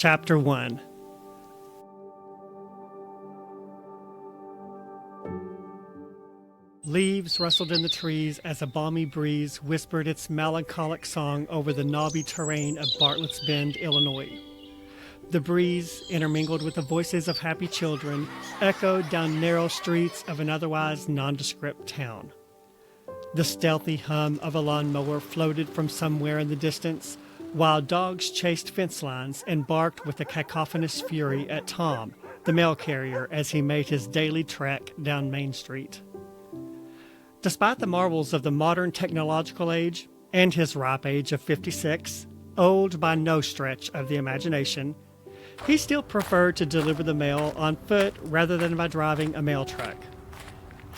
Chapter 1. Leaves rustled in the trees as a balmy breeze whispered its melancholic song over the knobby terrain of Bartlett's Bend, Illinois. The breeze, intermingled with the voices of happy children, echoed down narrow streets of an otherwise nondescript town. The stealthy hum of a lawnmower floated from somewhere in the distance, while dogs chased fence lines and barked with a cacophonous fury at Tom, the mail carrier, as he made his daily trek down Main Street. Despite the marvels of the modern technological age and his ripe age of 56, old by no stretch of the imagination, he still preferred to deliver the mail on foot rather than by driving a mail truck.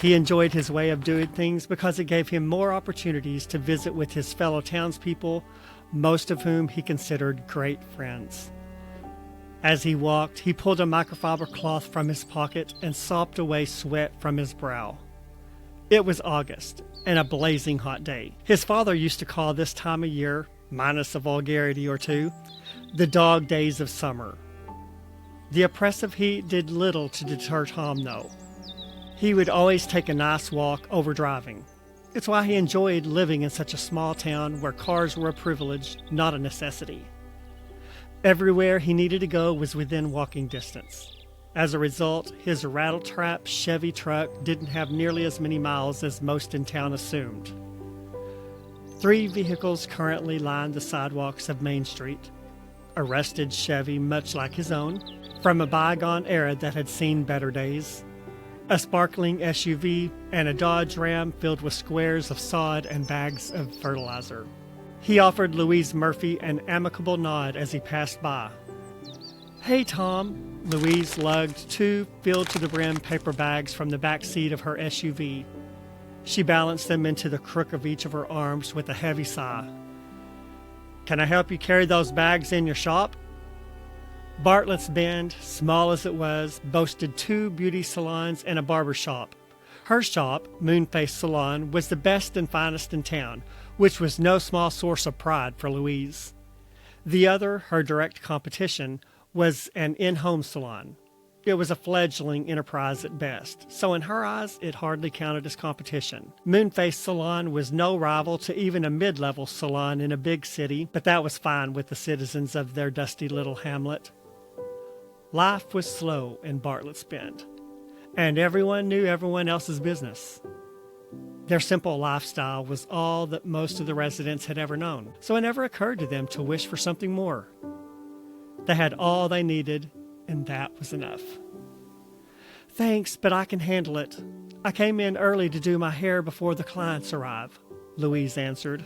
He enjoyed his way of doing things because it gave him more opportunities to visit with his fellow townspeople, most of whom he considered great friends. As he walked, he pulled a microfiber cloth from his pocket and sopped away sweat from his brow. It was August, and a blazing hot day. His father used to call this time of year, minus a vulgarity or two, the dog days of summer. The oppressive heat did little to deter Tom, though. He would always take a nice walk over driving. It's why he enjoyed living in such a small town where cars were a privilege, not a necessity. Everywhere he needed to go was within walking distance. As a result, his rattle-trap Chevy truck didn't have nearly as many miles as most in town assumed. 3 vehicles currently lined the sidewalks of Main Street. A rusted Chevy much like his own, from a bygone era that had seen better days. A sparkling SUV, and a Dodge Ram filled with squares of sod and bags of fertilizer. He offered Louise Murphy an amicable nod as he passed by. "Hey, Tom." Louise lugged 2 filled to the brim paper bags from the back seat of her SUV. She balanced them into the crook of each of her arms with a heavy sigh. "Can I help you carry those bags in your shop?" Bartlett's Bend, small as it was, boasted 2 beauty salons and a barber shop. Her shop, Moonface Salon, was the best and finest in town, which was no small source of pride for Louise. The other, her direct competition, was an in-home salon. It was a fledgling enterprise at best, so in her eyes it hardly counted as competition. Moonface Salon was no rival to even a mid-level salon in a big city, but that was fine with the citizens of their dusty little hamlet. Life was slow in Bartlett's Bend, and everyone knew everyone else's business. Their simple lifestyle was all that most of the residents had ever known, so it never occurred to them to wish for something more. They had all they needed, and that was enough. "Thanks, but I can handle it. I came in early to do my hair before the clients arrive," Louise answered.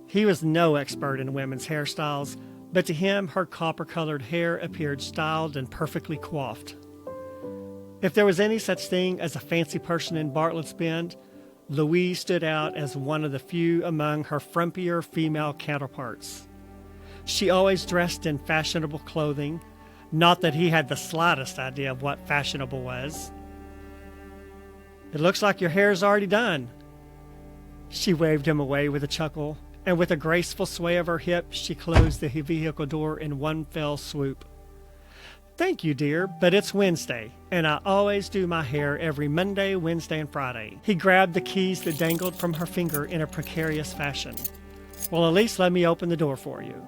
He was no expert in women's hairstyles, but to him her copper-colored hair appeared styled and perfectly coiffed. If there was any such thing as a fancy person in Bartlett's Bend, Louise stood out as one of the few among her frumpier female counterparts. She always dressed in fashionable clothing, not that he had the slightest idea of what fashionable was. "It looks like your hair's already done." She waved him away with a chuckle, and with a graceful sway of her hip, she closed the vehicle door in one fell swoop. "Thank you, dear, but it's Wednesday, and I always do my hair every Monday, Wednesday, and Friday." He grabbed the keys that dangled from her finger in a precarious fashion. "Well, at least let me open the door for you.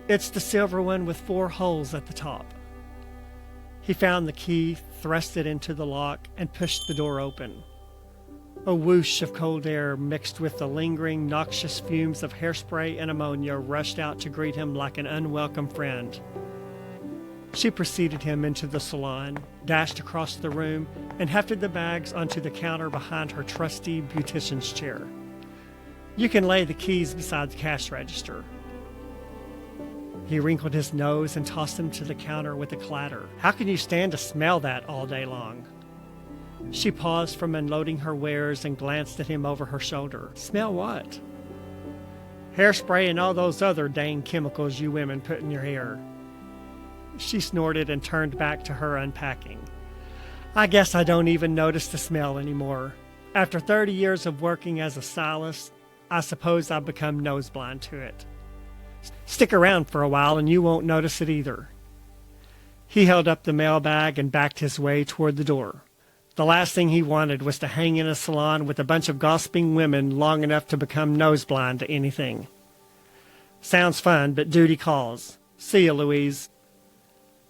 It's the silver one with 4 holes at the top." He found the key, thrust it into the lock, and pushed the door open. A whoosh of cold air mixed with the lingering, noxious fumes of hairspray and ammonia rushed out to greet him like an unwelcome friend. She preceded him into the salon, dashed across the room, and hefted the bags onto the counter behind her trusty beautician's chair. "You can lay the keys beside the cash register." He wrinkled his nose and tossed them to the counter with a clatter. "How can you stand to smell that all day long?" She paused from unloading her wares and glanced at him over her shoulder. "Smell what?" "Hairspray and all those other dang chemicals you women put in your hair." She snorted and turned back to her unpacking. "I guess I don't even notice the smell anymore. After 30 years of working as a stylist, I suppose I've become noseblind to it." Stick around for a while and you won't notice it either." He held up the mailbag and backed his way toward the door. The last thing he wanted was to hang in a salon with a bunch of gossiping women long enough to become noseblind to anything. "Sounds fun, but duty calls. See ya, Louise."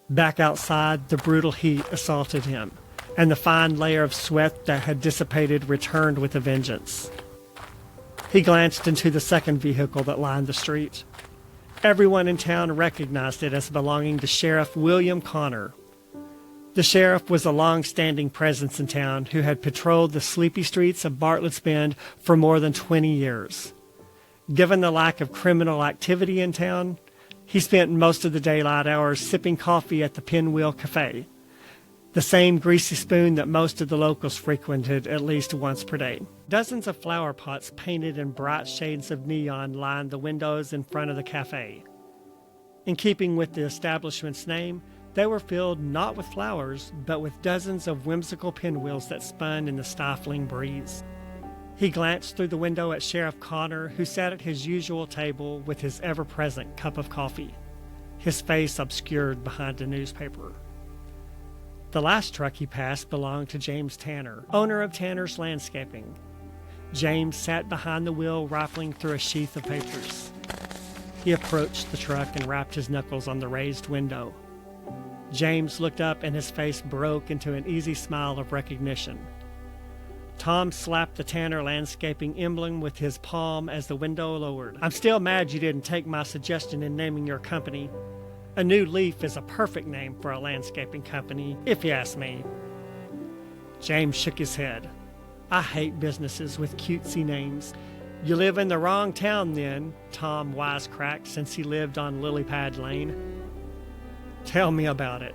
Back outside, the brutal heat assaulted him, and the fine layer of sweat that had dissipated returned with a vengeance. He glanced into the second vehicle that lined the street. Everyone in town recognized it as belonging to Sheriff William Connor. The sheriff was a long-standing presence in town who had patrolled the sleepy streets of Bartlett's Bend for more than 20 years. Given the lack of criminal activity in town, he spent most of the daylight hours sipping coffee at the Pinwheel Cafe, the same greasy spoon that most of the locals frequented at least once per day. Dozens of flower pots painted in bright shades of neon lined the windows in front of the cafe. In keeping with the establishment's name, they were filled not with flowers, but with dozens of whimsical pinwheels that spun in the stifling breeze. He glanced through the window at Sheriff Connor, who sat at his usual table with his ever-present cup of coffee, his face obscured behind a newspaper. The last truck he passed belonged to James Tanner, owner of Tanner's Landscaping. James sat behind the wheel rifling through a sheath of papers. He approached the truck and rapped his knuckles on the raised window. James looked up and his face broke into an easy smile of recognition. Tom slapped the Tanner Landscaping emblem with his palm as the window lowered. "I'm still mad you didn't take my suggestion in naming your company. A New Leaf is a perfect name for a landscaping company, if you ask me." James shook his head. "I hate businesses with cutesy names." "You live in the wrong town then," Tom wisecracked since he lived on Lilypad Lane. "Tell me about it."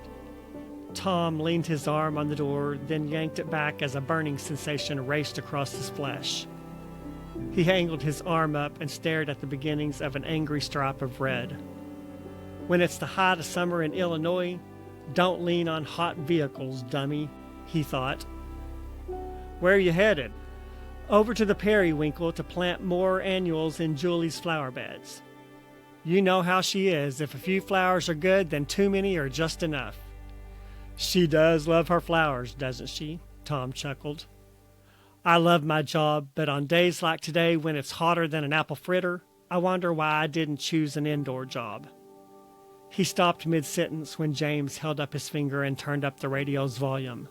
Tom leaned his arm on the door, then yanked it back as a burning sensation raced across his flesh. He angled his arm up and stared at the beginnings of an angry stripe of red. "When it's the height of summer in Illinois, don't lean on hot vehicles, dummy," he thought. "Where are you headed?" "Over to the periwinkle to plant more annuals in Julie's flower beds. You know how she is. If a few flowers are good, then too many are just enough." "She does love her flowers, doesn't she?" Tom chuckled. "I love my job, but on days like today when it's hotter than an apple fritter, I wonder why I didn't choose an indoor job." He stopped mid-sentence when James held up his finger and turned up the radio's volume.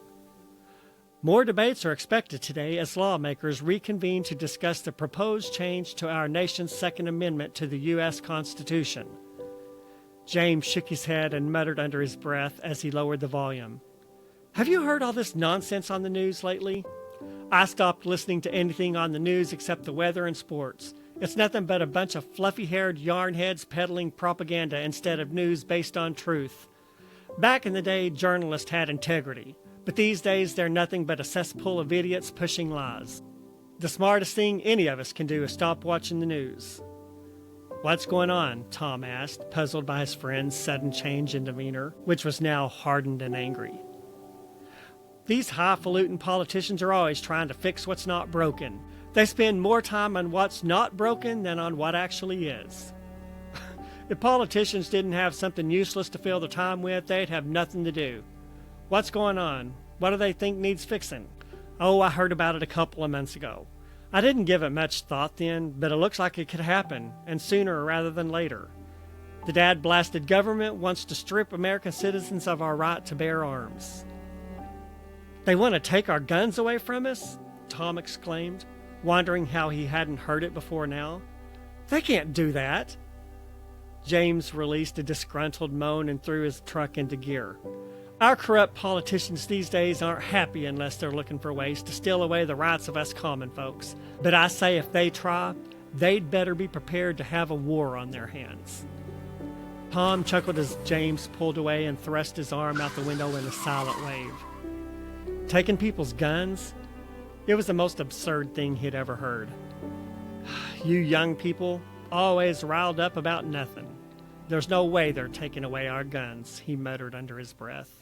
"More debates are expected today as lawmakers reconvene to discuss the proposed change to our nation's Second Amendment to the U.S. Constitution." James shook his head and muttered under his breath as he lowered the volume. "Have you heard all this nonsense on the news lately? I stopped listening to anything on the news except the weather and sports. It's nothing but a bunch of fluffy-haired yarnheads peddling propaganda instead of news based on truth. Back in the day, journalists had integrity, but these days they're nothing but a cesspool of idiots pushing lies. The smartest thing any of us can do is stop watching the news." "What's going on?" Tom asked, puzzled by his friend's sudden change in demeanor, which was now hardened and angry. "These highfalutin politicians are always trying to fix what's not broken. They spend more time on what's not broken than on what actually is. If politicians didn't have something useless to fill their time with, they'd have nothing to do. What's going on? What do they think needs fixing?" "Oh, I heard about it a couple of months ago. I didn't give it much thought then, but it looks like it could happen, and sooner rather than later. The dad-blasted government wants to strip American citizens of our right to bear arms." "They want to take our guns away from us?" Tom exclaimed, wondering how he hadn't heard it before now. "They can't do that." James released a disgruntled moan and threw his truck into gear. "Our corrupt politicians these days aren't happy unless they're looking for ways to steal away the rights of us common folks. But I say if they try, they'd better be prepared to have a war on their hands." Tom chuckled as James pulled away and thrust his arm out the window in a silent wave. Taking people's guns? It was the most absurd thing he'd ever heard. "You young people, always riled up about nothing. There's no way they're taking away our guns," he muttered under his breath.